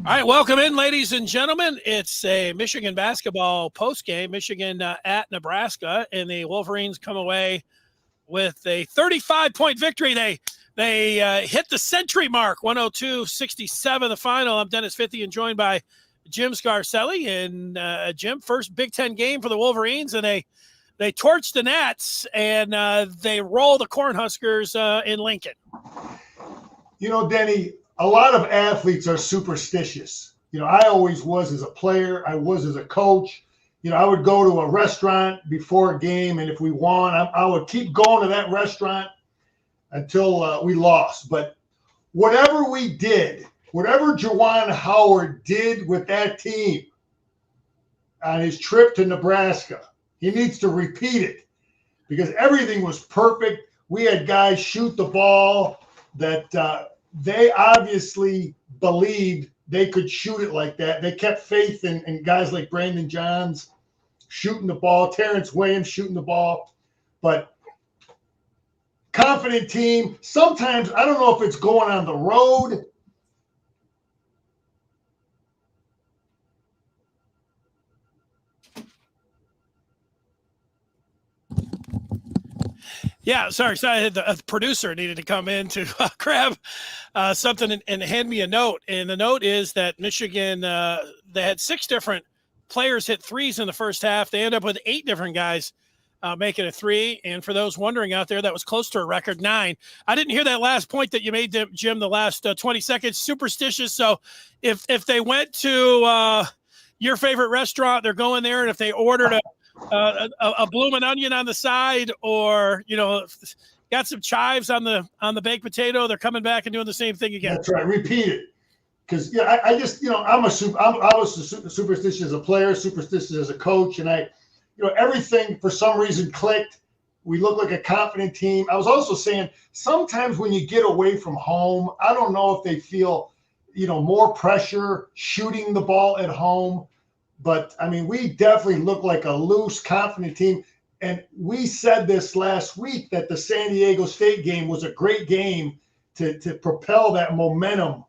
All right, welcome in, ladies and gentlemen. It's a Michigan basketball postgame. Michigan at Nebraska, and the Wolverines come away with a 35-point victory. They hit the century mark, 102-67, the final. I'm Dennis Fithian, joined by Jim Scarcelli. And Jim, first Big Ten game for the Wolverines, and they torch the Nats, and they roll the Cornhuskers in Lincoln. You know, Denny, a lot of athletes are superstitious. You know, I always was as a player. I was as a coach. You know, I would go to a restaurant before a game, and if we won, I would keep going to that restaurant until we lost. But whatever we did, whatever Juwan Howard did with that team on his trip to Nebraska, he needs to repeat it because everything was perfect. We had guys shoot the ball that they obviously believed they could shoot it like that. They kept faith in guys like Brandon Johns shooting the ball, Terrence Williams shooting the ball. But confident team. Sometimes, I don't know if it's going on the road. Yeah, sorry. The producer needed to come in to grab something and hand me a note. And the note is that Michigan, they had 6 different players hit threes in the first half. They end up with 8 different guys making a three. And for those wondering out there, that was close to a record 9. I didn't hear that last point that you made, Jim, the last 20 seconds. Superstitious. So if they went to your favorite restaurant, they're going there, and if they ordered a bloomin' onion on the side, or got some chives on the baked potato, they're coming back and doing the same thing again. That's right. Repeat it, because I just I was superstitious as a player, superstitious as a coach, and everything for some reason clicked. We look like a confident team. I was also saying sometimes when you get away from home, I don't know if they feel more pressure shooting the ball at home. But, I mean, we definitely look like a loose, confident team. And we said this last week that the San Diego State game was a great game to propel that momentum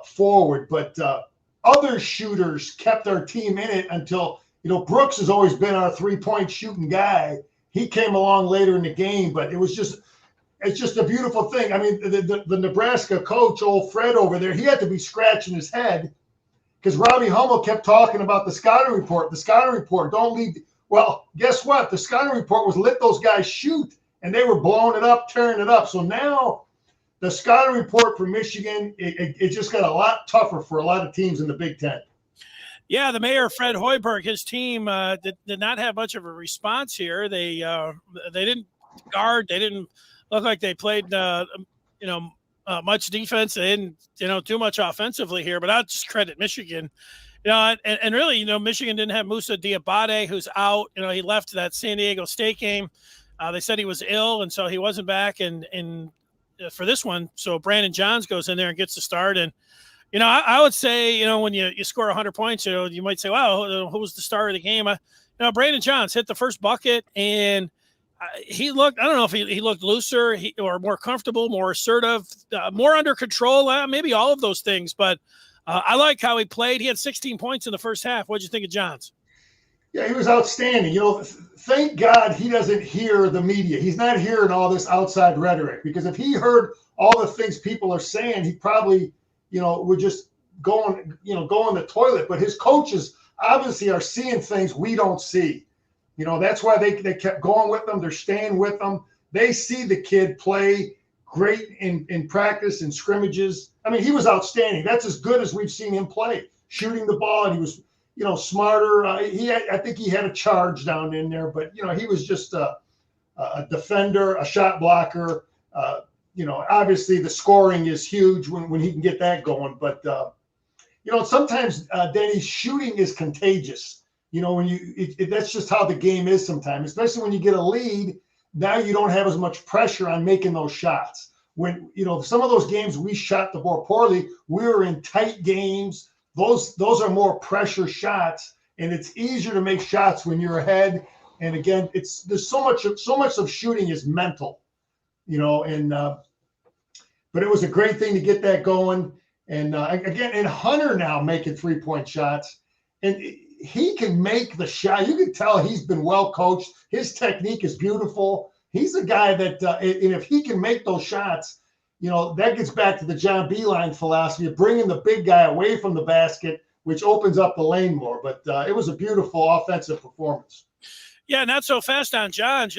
forward. But other shooters kept our team in it until, Brooks has always been our three-point shooting guy. He came along later in the game, but it's just a beautiful thing. I mean, the Nebraska coach, old Fred over there, he had to be scratching his head, because Robbie Hummel kept talking about the scouting report. The scouting report, don't leave. Well, guess what? The scouting report was let those guys shoot, and they were blowing it up, tearing it up. So now the scouting report for Michigan, it just got a lot tougher for a lot of teams in the Big Ten. Yeah, the mayor, Fred Hoiberg, his team did not have much of a response here. They didn't guard. They didn't look like they played, much defense. They didn't, too much offensively here, but I'll just credit Michigan, and really, Michigan didn't have Moussa Diabate, who's out. He left that San Diego State game. They said he was ill, and so he wasn't back and for this one. So Brandon Johns goes in there and gets the start. And, I would say, when you score 100 points, you might say, wow, who was the star of the game? Brandon Johns hit the first bucket, and he looked, I don't know if he looked looser or more comfortable, more assertive, more under control, maybe all of those things. But I like how he played. He had 16 points in the first half. What did you think of Johns? Yeah, he was outstanding. Thank God he doesn't hear the media. He's not hearing all this outside rhetoric, because if he heard all the things people are saying, he probably, would just go in the toilet. But his coaches obviously are seeing things we don't see. That's why they kept going with them. They're staying with them. They see the kid play great in practice and scrimmages. I mean, he was outstanding. That's as good as we've seen him play, shooting the ball. And he was, smarter. I think he had a charge down in there, but, he was just a defender, a shot blocker. Obviously the scoring is huge when he can get that going. But, sometimes, Denny, shooting is contagious. That's just how the game is sometimes, especially when you get a lead. Now you don't have as much pressure on making those shots. When, some of those games we shot the ball poorly, we were in tight games. Those are more pressure shots, and it's easier to make shots when you're ahead. And again, there's so much of shooting is mental, but it was a great thing to get that going. And again, and Hunter now making 3-point shots, and he can make the shot. You can tell he's been well coached. His technique is beautiful. He's a guy that, and if he can make those shots, that gets back to the John Beilein philosophy of bringing the big guy away from the basket, which opens up the lane more. But it was a beautiful offensive performance. Yeah, not so fast on John's,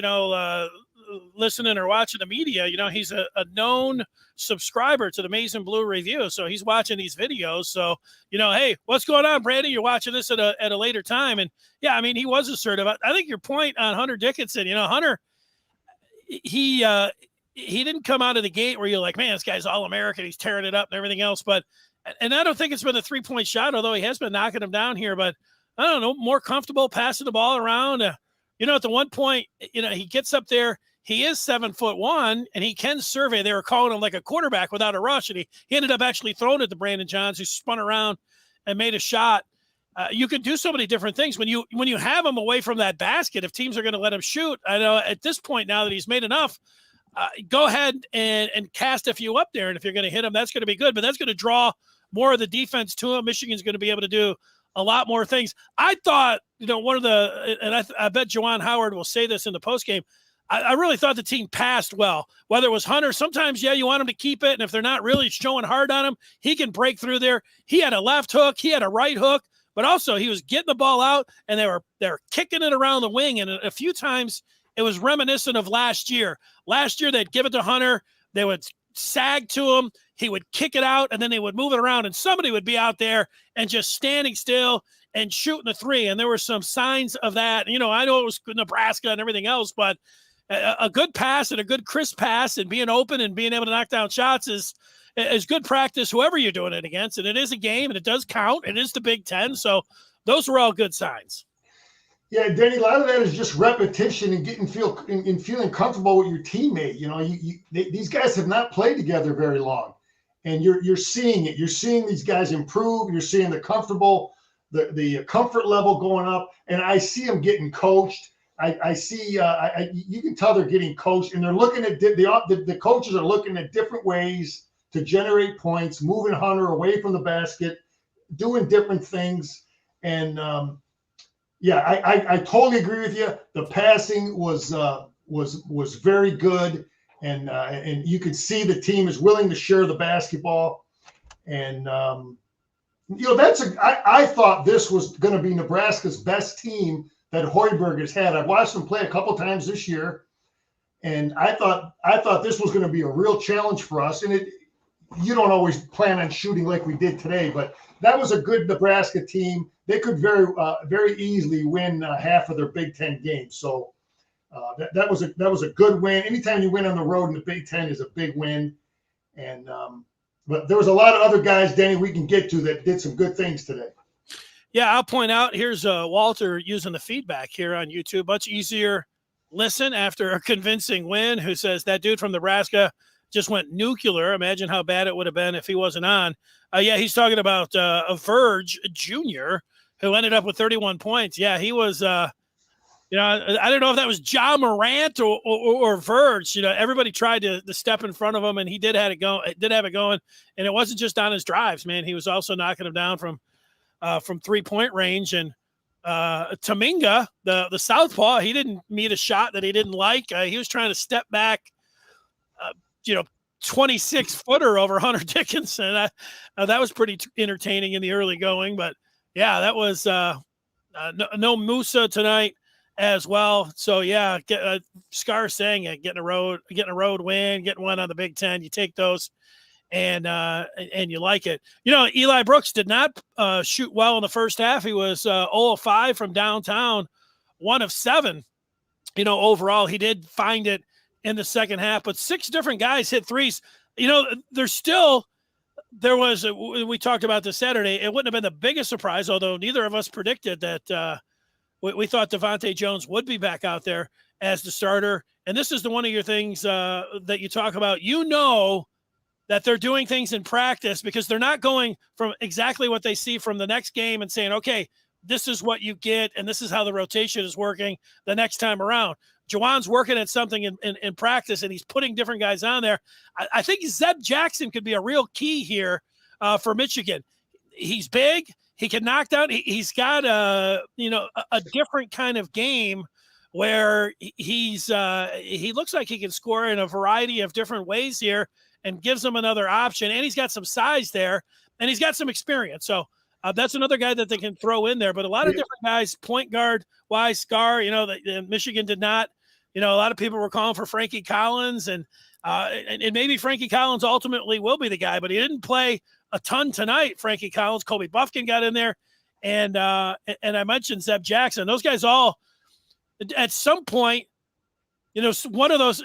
listening or watching the media, he's a known subscriber to the Maize and Blue Review. So he's watching these videos. So, hey, what's going on, Brandon? You're watching this at a later time. And yeah, I mean, he was assertive. I think your point on Hunter Dickinson, Hunter, he didn't come out of the gate where you're like, man, this guy's all American. He's tearing it up and everything else. And I don't think it's been a 3-point shot, although he has been knocking him down here, but I don't know, more comfortable passing the ball around. At the one point, he gets up there. He is 7'1", and he can survey. They were calling him like a quarterback without a rush, and he ended up actually throwing it to Brandon Johns, who spun around and made a shot. You can do so many different things when you have him away from that basket. If teams are going to let him shoot, I know at this point now that he's made enough, go ahead and cast a few up there, and if you're going to hit him, that's going to be good. But that's going to draw more of the defense to him. Michigan's going to be able to do a lot more things. I thought, one of the, and I bet Juwan Howard will say this in the postgame, I really thought the team passed well, whether it was Hunter. Sometimes, you want him to keep it, and if they're not really showing hard on him, he can break through there. He had a left hook, he had a right hook, but also he was getting the ball out, and they were kicking it around the wing, and a few times it was reminiscent of last year. Last year, they'd give it to Hunter, they would sag to him, he would kick it out, and then they would move it around, and somebody would be out there and just standing still and shooting the three, and there were some signs of that. I know it was Nebraska and everything else, but a good pass and a good crisp pass and being open and being able to knock down shots is good practice, whoever you're doing it against. And it is a game, and it does count. It is the Big Ten. So those were all good signs. Yeah, Denny, a lot of that is just repetition and feeling comfortable with your teammate. These guys have not played together very long, and you're seeing it. You're seeing these guys improve. You're seeing the comfort level going up, and I see them getting coached. I see you can tell they're getting coached, and they're looking at the coaches are looking at different ways to generate points, moving Hunter away from the basket, doing different things. And I totally agree with you. The passing was very good, and you could see the team is willing to share the basketball. And I thought this was going to be Nebraska's best team that Hoiberg has had. I've watched them play a couple times this year, and I thought this was going to be a real challenge for us. And you don't always plan on shooting like we did today, but that was a good Nebraska team. They could very easily win half of their Big Ten games. So that was a good win. Anytime you win on the road in the Big Ten is a big win. And but there was a lot of other guys, Danny, we can get to that did some good things today. Yeah, I'll point out, here's Walter using the feedback here on YouTube. Much easier listen after a convincing win, who says that dude from Nebraska just went nuclear. Imagine how bad it would have been if he wasn't on. He's talking about a Verge Jr., who ended up with 31 points. Yeah, he was, I don't know if that was John Morant or Verge. Everybody tried to step in front of him, and he did have it going. And it wasn't just on his drives, man. He was also knocking him down from 3-point range. And Taminga, the southpaw, he didn't meet a shot that he didn't like. He was trying to step back, 26-footer over Hunter Dickinson. That was pretty entertaining in the early going. But yeah, that was no Musa tonight as well. So yeah, Scar saying it, getting a road win, getting one on the Big Ten. You take those. And you like it. Eli Brooks did not shoot well in the first half. He was 0 of 5 from downtown, 1 of 7. Overall, he did find it in the second half, but 6 different guys hit threes. We talked about this Saturday. It wouldn't have been the biggest surprise, although neither of us predicted that we thought Devontae Jones would be back out there as the starter. And this is one of your things that you talk about. That they're doing things in practice because they're not going from exactly what they see from the next game and saying, okay, this is what you get and this is how the rotation is working the next time around. Juwan's working at something in practice, and he's putting different guys on there. I think Zeb Jackson could be a real key here for Michigan. He's big. He can knock down. He's got a different kind of game where he looks like he can score in a variety of different ways here and gives him another option. And he's got some size there, and he's got some experience. So that's another guy that they can throw in there. But a lot of different guys, point guard wise, Scar, Michigan did not. A lot of people were calling for Frankie Collins, and maybe Frankie Collins ultimately will be the guy, but he didn't play a ton tonight. Frankie Collins, Kobe Buffkin got in there, and I mentioned Zeb Jackson. Those guys all, at some point, one of those,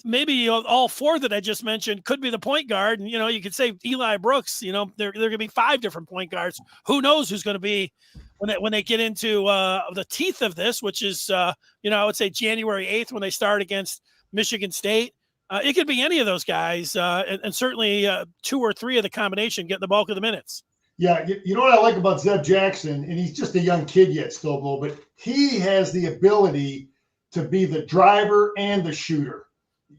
maybe all four that I just mentioned could be the point guard. And, you could say Eli Brooks, there going to be 5 different point guards. Who knows who's going to be when they get into the teeth of this, which is, I would say January 8th when they start against Michigan State. It could be any of those guys, and certainly 2 or 3 of the combination getting the bulk of the minutes. Yeah, you know what I like about Zeb Jackson, and he's just a young kid yet still, Bo, but he has the ability to be the driver and the shooter.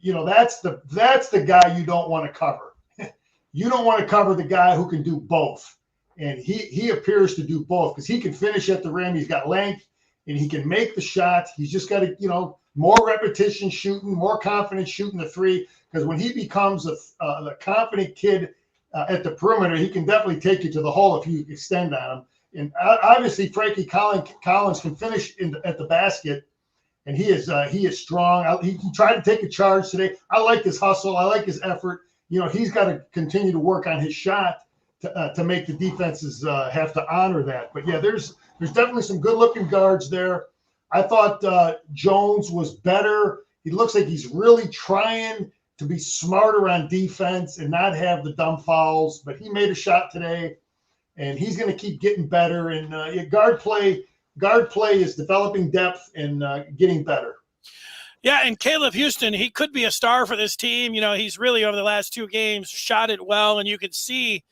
That's the guy you don't want to cover. You don't want to cover the guy who can do both, and he appears to do both because he can finish at the rim. He's got length, and he can make the shot. He's just got to, more repetition shooting, more confidence shooting the three, because when he becomes the confident kid at the perimeter, he can definitely take you to the hole if you extend on him. And obviously, Frankie Collins can finish at the basket, and he is strong. He tried to take a charge today. I like his hustle. I like his effort. He's got to continue to work on his shot to make the defenses have to honor that. But yeah, there's definitely some good-looking guards there. I thought Jones was better. He looks like he's really trying to be smarter on defense and not have the dumb fouls. But he made a shot today, and he's going to keep getting better. And guard play is developing depth and getting better. Yeah, and Caleb Houston, he could be a star for this team. He's really over the last 2 games shot it well, and you can see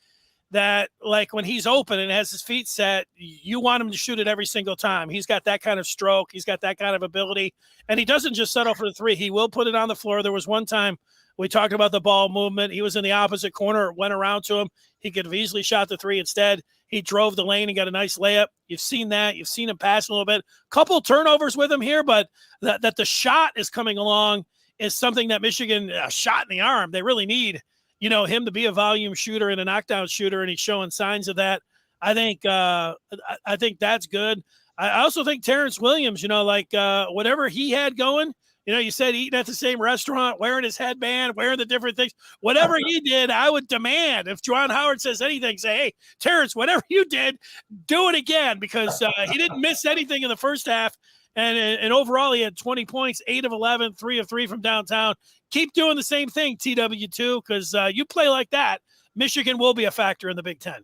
that, like, when he's open and has his feet set, you want him to shoot it every single time. He's got that kind of stroke. He's got that kind of ability. And he doesn't just settle for the 3. He will put it on the floor. There was one time we talked about the ball movement. He was in the opposite corner. It went around to him. He could have easily shot the 3. Instead, he drove the lane and got a nice layup. You've seen that. You've seen him pass a little bit. Couple turnovers with him here, but that the shot is coming along is something that Michigan, shot in the arm, they really need him to be a volume shooter and a knockdown shooter, and he's showing signs of that. I think that's good. I also think Terrence Williams, whatever he had going, you said eating at the same restaurant, wearing his headband, wearing the different things, whatever he did, I would demand if Juwan Howard says anything, say, hey, Terrence, whatever you did, do it again, because he didn't miss anything in the first half. And overall, he had 20 points, 8 of 11, 3 of 3 from downtown. Keep doing the same thing, TW2, because you play like that, Michigan will be a factor in the Big Ten.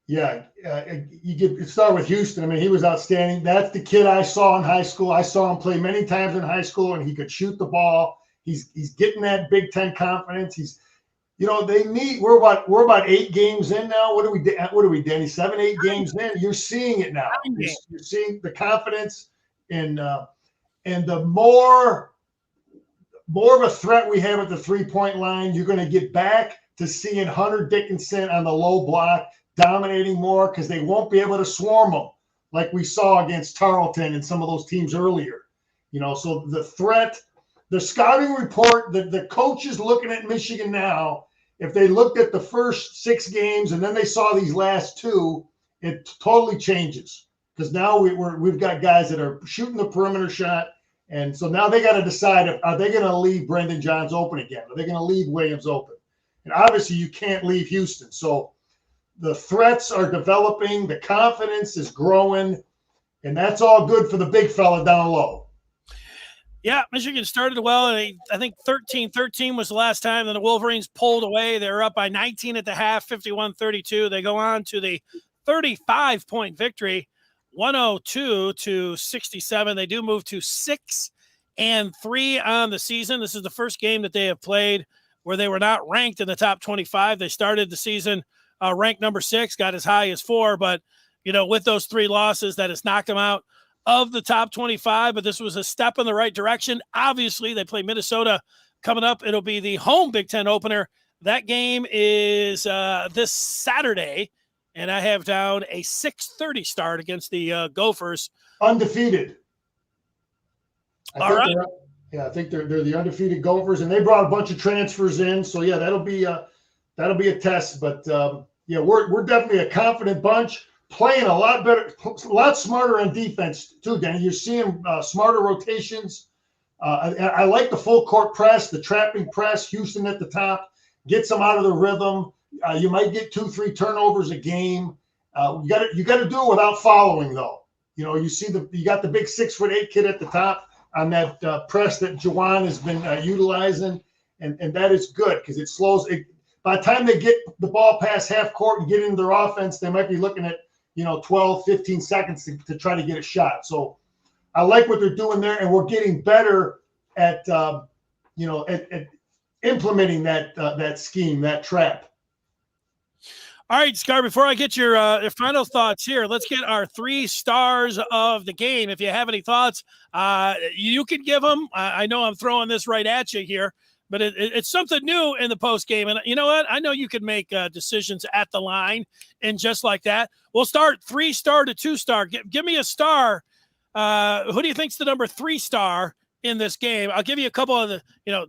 Yeah, you start with Houston. I mean, he was outstanding. That's the kid I saw in high school. I saw him play many times in high school, and he could shoot the ball. He's getting that Big Ten confidence. He's, they need. We're about 8 games in now. What are we, Danny? 7, 8 games in. You're seeing it now. You're seeing the confidence, and the more of a threat we have at the 3-point line, you're going to get back to seeing Hunter Dickinson on the low block dominating more, because they won't be able to swarm them like we saw against Tarleton and some of those teams earlier. So the threat, the scouting report, the coaches looking at Michigan now, if they looked at the first 6 games and then they saw these last 2, it totally changes, because now we've got guys that are shooting the perimeter shot. And so now they got to decide, are they going to leave Brendan Johns open again? Are they going to leave Williams open? And obviously you can't leave Houston. So the threats are developing, the confidence is growing, and that's all good for the big fella down low. Yeah, Michigan started well. I think 13-13 was the last time that the Wolverines pulled away. They were up by 19 at the half, 51-32. They go on to the 35-point victory, 102-67. They do move to 6-3 on the season. This is the first game that they have played where they were not ranked in the top 25. They started the season ranked number 6, got as high as 4, but with those 3 losses, that has knocked them out of the top 25. But this was a step in the right direction. Obviously, they play Minnesota coming up. It'll be the home Big Ten opener That game is this Saturday, and I have down a 6:30 start against the Gophers. Undefeated. All right. I think they're the undefeated Gophers, and they brought a bunch of transfers in. So yeah, that'll be a test. But yeah, we're definitely a confident bunch, playing a lot better, a lot smarter on defense too, Danny. You're seeing smarter rotations. I like the full court press, the trapping press. Houston at the top gets them out of the rhythm. You might get 2-3 turnovers a game. You got to do it without following though. You know, you got the big 6'8" kid at the top on that press that Juwan has been utilizing, and that is good because it slows it. By the time they get the ball past half court and get into their offense, they might be looking at 12, 15 seconds to try to get a shot. So I like what they're doing there, and we're getting better at at implementing that scheme, that trap. All right, Scar, before I get your final thoughts here, let's get our 3 stars of the game. If you have any thoughts, you can give them. I know I'm throwing this right at you here, but it's something new in the post game. And you know what? I know you can make decisions at the line and just like that. We'll start 3-star to 2-star. Give me a star. Who do you think's the number 3 star in this game? I'll give you a couple of the,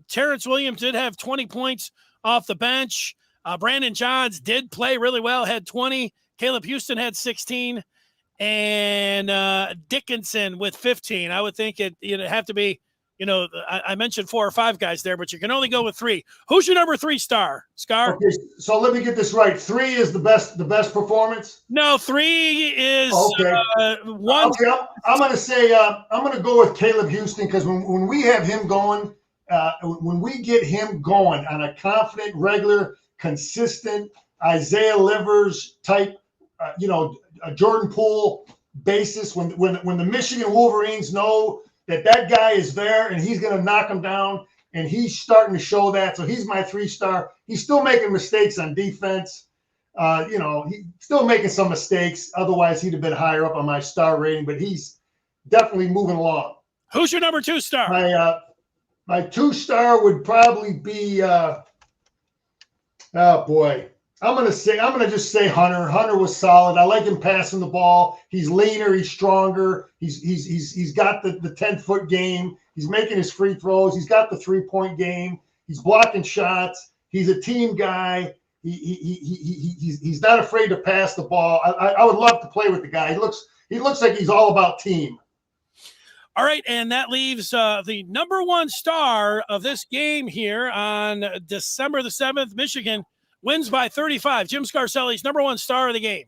Terrence Williams did have 20 points off the bench. Brandon Johns did play really well, had 20. Caleb Houston had 16. And Dickinson with 15. I would think it'd have to be, I mentioned 4 or 5 guys there, but you can only go with 3. Who's your number 3 star, Scar? Okay, so let me get this right. 3 is the best performance? No, 3 is 1. Okay, I'm going to say I'm going to go with Caleb Houston because when we have him going, when we get him going on a confident, regular, consistent Isaiah Livers type, a Jordan Poole basis, when the Michigan Wolverines know that guy is there and he's going to knock them down, and he's starting to show that. So he's my 3-star. He's still making mistakes on defense. He's still making some mistakes. Otherwise, he'd have been higher up on my star rating, but he's definitely moving along. Who's your number 2 star? My 2-star would probably be oh boy. I'm gonna just say Hunter. Hunter was solid. I like him passing the ball. He's leaner, he's stronger. He's got the 10-foot game. He's making his free throws. He's got the 3-point game. He's blocking shots. He's a team guy. He's not afraid to pass the ball. I would love to play with the guy. He looks like he's all about team. All right, and that leaves the number 1 star of this game here on December the 7th. Michigan wins by 35. Jim Scarcelli's number 1 star of the game.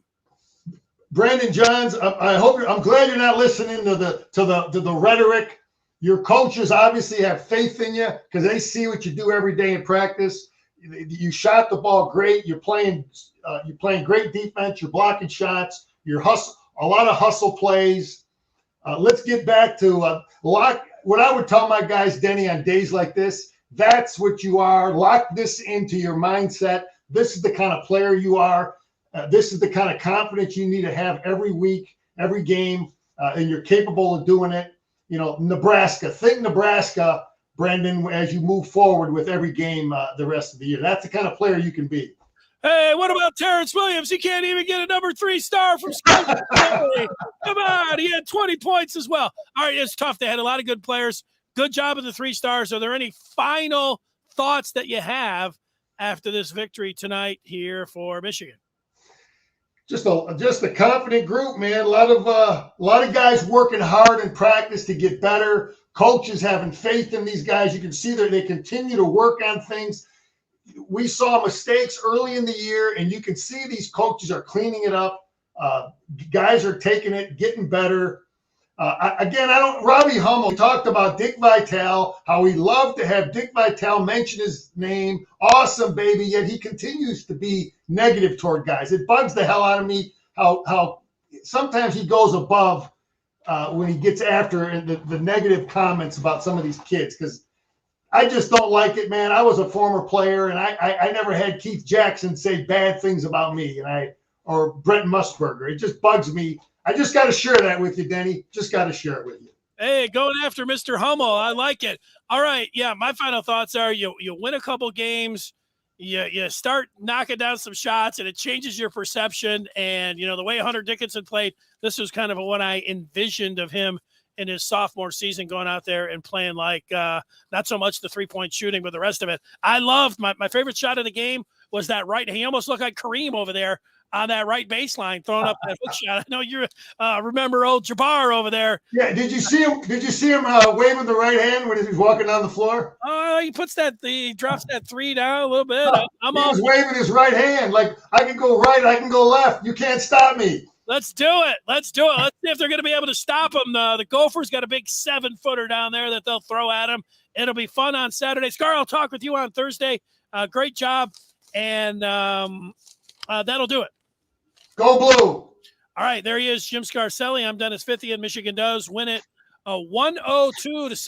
Brandon Johns. I'm glad you're not listening to the rhetoric. Your coaches obviously have faith in you because they see what you do every day in practice. You shot the ball great. You're playing great defense. You're blocking shots. You're a lot of hustle plays. Let's get back to what I would tell my guys, Denny, on days like this. That's what you are. Lock this into your mindset. This is the kind of player you are. This is the kind of confidence you need to have every week, every game, and you're capable of doing it. Nebraska. Think Nebraska, Brendan, as you move forward with every game the rest of the year. That's the kind of player you can be. Hey, what about Terrence Williams? He can't even get a number 3 star from Scarcelli. Come on, he had 20 points as well. All right, it's tough. They had a lot of good players. Good job of the 3 stars. Are there any final thoughts that you have after this victory tonight here for Michigan? Just a confident group, man. A lot of guys working hard in practice to get better. Coaches having faith in these guys. You can see that they continue to work on things. We saw mistakes early in the year, and you can see these coaches are cleaning it up. Guys are taking it, getting better. Robbie Hummel talked about Dick Vitale, how he loved to have Dick Vitale mention his name. Awesome, baby. Yet he continues to be negative toward guys. It bugs the hell out of me how sometimes he goes above when he gets after the negative comments about some of these kids, because I just don't like it, man. I was a former player, and I never had Keith Jackson say bad things about me, or Brent Musburger. It just bugs me. I just got to share that with you, Denny. Just got to share it with you. Hey, going after Mr. Hummel. I like it. All right. Yeah, my final thoughts are you win a couple games. you start knocking down some shots, and it changes your perception. And the way Hunter Dickinson played, this was kind of what I envisioned of him in his sophomore season, going out there and playing like not so much the 3-point shooting, but the rest of it. I loved my favorite shot of the game was that right. He almost looked like Kareem over there on that right baseline, throwing up that hook shot. I know you remember old Jabbar over there. Yeah, did you see him? Did you see him waving the right hand when he was walking down the floor? He drops that three down a little bit. He was waving his right hand like, I can go right, I can go left. You can't stop me. Let's do it. Let's see if they're going to be able to stop him. The Gophers got a big 7-footer down there that they'll throw at him. It'll be fun on Saturday. Scar, I'll talk with you on Thursday. Great job, and that'll do it. Go Blue. All right, there he is, Jim Scarcelli. I'm Dennis Fithian. Michigan does win it 102-6.